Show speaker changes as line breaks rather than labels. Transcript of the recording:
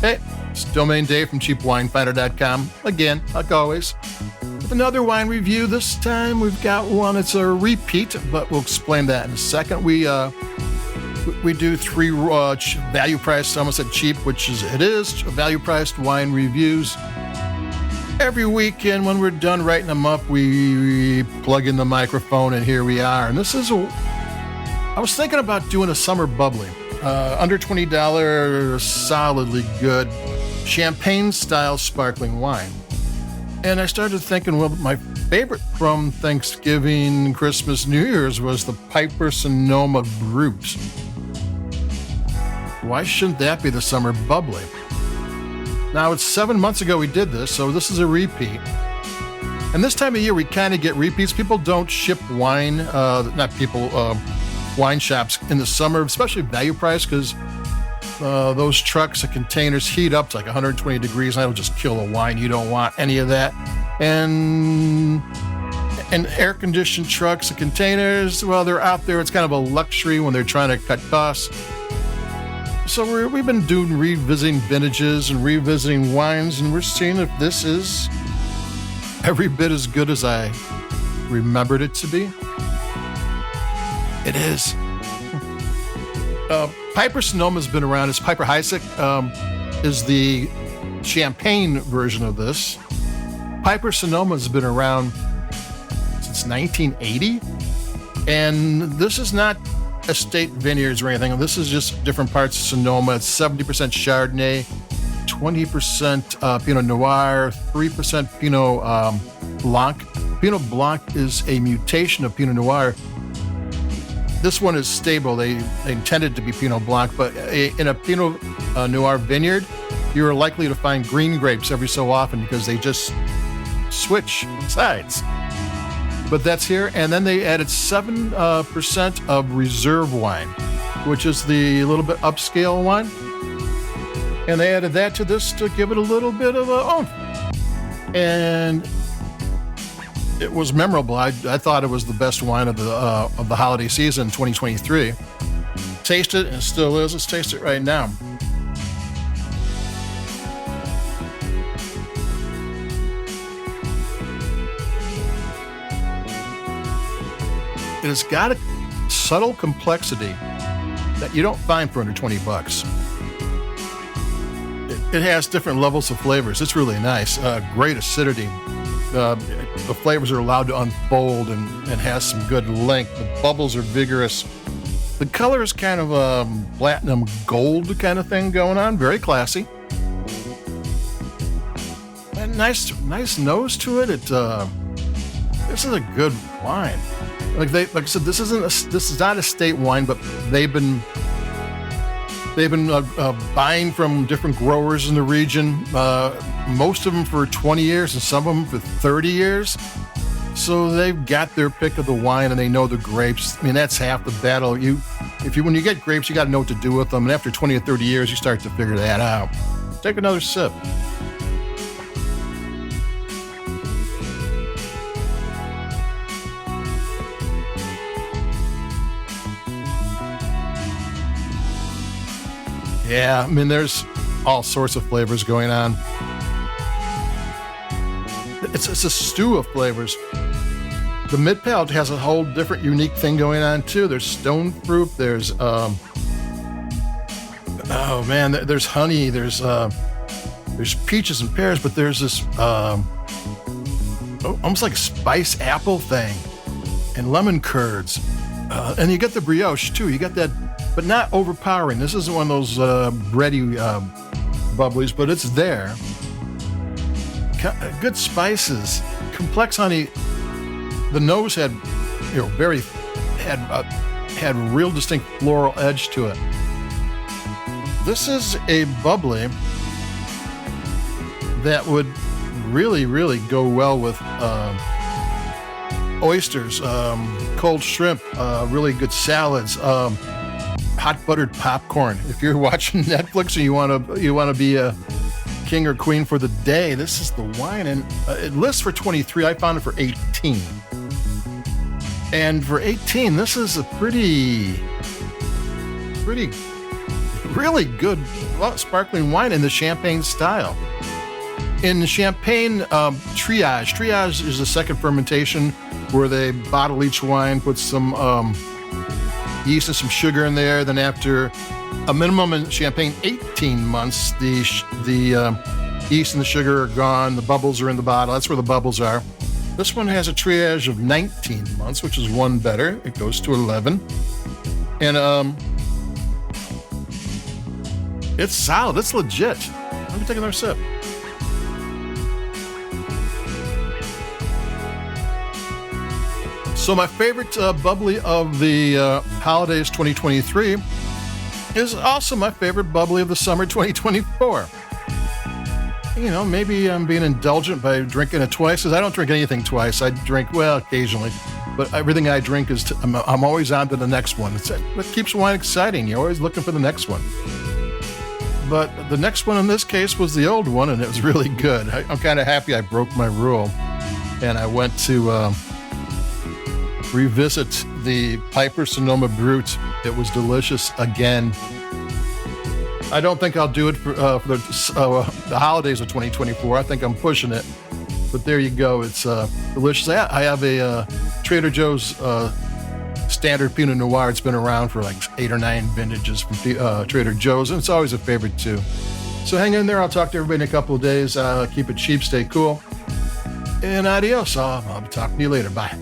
Hey, it's Domain Dave from CheapWineFinder.com. Again, like always, with another wine review. This time we've got one. It's a repeat, but we'll explain that in a second. We do three value-priced, I almost said cheap, which is it is, value-priced wine reviews. Every weekend when we're done writing them up, we plug in the microphone, and here we are. And this is I was thinking about doing a summer bubbly. Under $20, solidly good champagne-style sparkling wine. And I started thinking, well, my favorite from Thanksgiving, Christmas, New Year's was the Piper Sonoma Brut. Why shouldn't that be the summer bubbly? Now, it's 7 months ago we did this, so this is a repeat. And this time of year, we kind of get repeats. People don't ship wine, wine shops in the summer, especially value price, because those trucks and containers heat up to like 120 degrees, and that'll just kill the wine. You don't want any of that. And air-conditioned trucks and containers, well, they're out there. It's kind of a luxury when they're trying to cut costs. So we've been revisiting vintages and revisiting wines, and we're seeing if this is every bit as good as I remembered it to be. It is. Piper Sonoma's been around. It's Piper Heisek is the champagne version of this. Piper Sonoma's been around since 1980, and this is not estate vineyards or anything. This is just different parts of Sonoma. It's 70% Chardonnay, 20% Pinot Noir, 3% Pinot Blanc. Pinot Blanc is a mutation of Pinot Noir. This one is stable. They intended to be Pinot Blanc, but in a Pinot Noir vineyard, you're likely to find green grapes every so often because they just switch sides. But that's here. And then they added 7% of reserve wine, which is the little bit upscale wine. And they added that to this to give it a little bit of a oomph. And it was memorable. I thought it was the best wine of the holiday season, 2023. Taste it, and it still is. Let's taste it right now. It has got a subtle complexity that you don't find for under $20. It has different levels of flavors. It's really nice. Great acidity. The flavors are allowed to unfold and has some good length. The bubbles are vigorous. The color is kind of a platinum gold kind of thing going on. Very classy. And nice nose to it. This is a good wine. Like I said, this is not estate wine, but they've been buying from different growers in the region. Most of them for 20 years and some of them for 30 years. So they've got their pick of the wine and they know the grapes. I mean, that's half the battle. When you get grapes, you got to know what to do with them. And after 20 or 30 years, you start to figure that out. Take another sip. Yeah, I mean, there's all sorts of flavors going on. It's a stew of flavors. The mid palate has a whole different, unique thing going on too. There's stone fruit. There's there's honey. There's peaches and pears, but there's this almost like a spice apple thing, and lemon curds, and you get the brioche too. You got that, but not overpowering. This isn't one of those bready bubblies, but it's there. Good spices, complex honey. The nose had, had real distinct floral edge to it. This is a bubbly that would really, really go well with oysters, cold shrimp, really good salads, hot buttered popcorn. If you're watching Netflix and you want to be a king or queen for the day, this is the wine. And it lists for 23. I found it for 18. And for 18, this is a pretty really good sparkling wine in the champagne style. In the champagne, triage is the second fermentation where they bottle each wine, put some yeast and some sugar in there. Then after a minimum in champagne 18 months, the yeast and the sugar are gone. The bubbles are in the bottle. That's where the bubbles are. This one has a triage of 19 months, which is one better. It goes to 11. And it's solid. It's legit. Let me take another sip. So my favorite bubbly of the holidays 2023 is also my favorite bubbly of the summer 2024. You know, maybe I'm being indulgent by drinking it twice, because I don't drink anything twice. I drink, well, occasionally, but everything I drink is, I'm always on to the next one. It's what keeps wine exciting. You're always looking for the next one. But the next one in this case was the old one, and it was really good. I'm kind of happy I broke my rule, and I went to revisit the Piper Sonoma Brut. It was delicious again. I don't think I'll do it for the holidays of 2024. I think I'm pushing it. But there you go. It's delicious. I have a Trader Joe's standard Pinot Noir. It's been around for like 8 or 9 vintages from Trader Joe's, and it's always a favorite too. So hang in there. I'll talk to everybody in a couple of days. Keep it cheap, stay cool. And adios. I'll be talking to you later. Bye.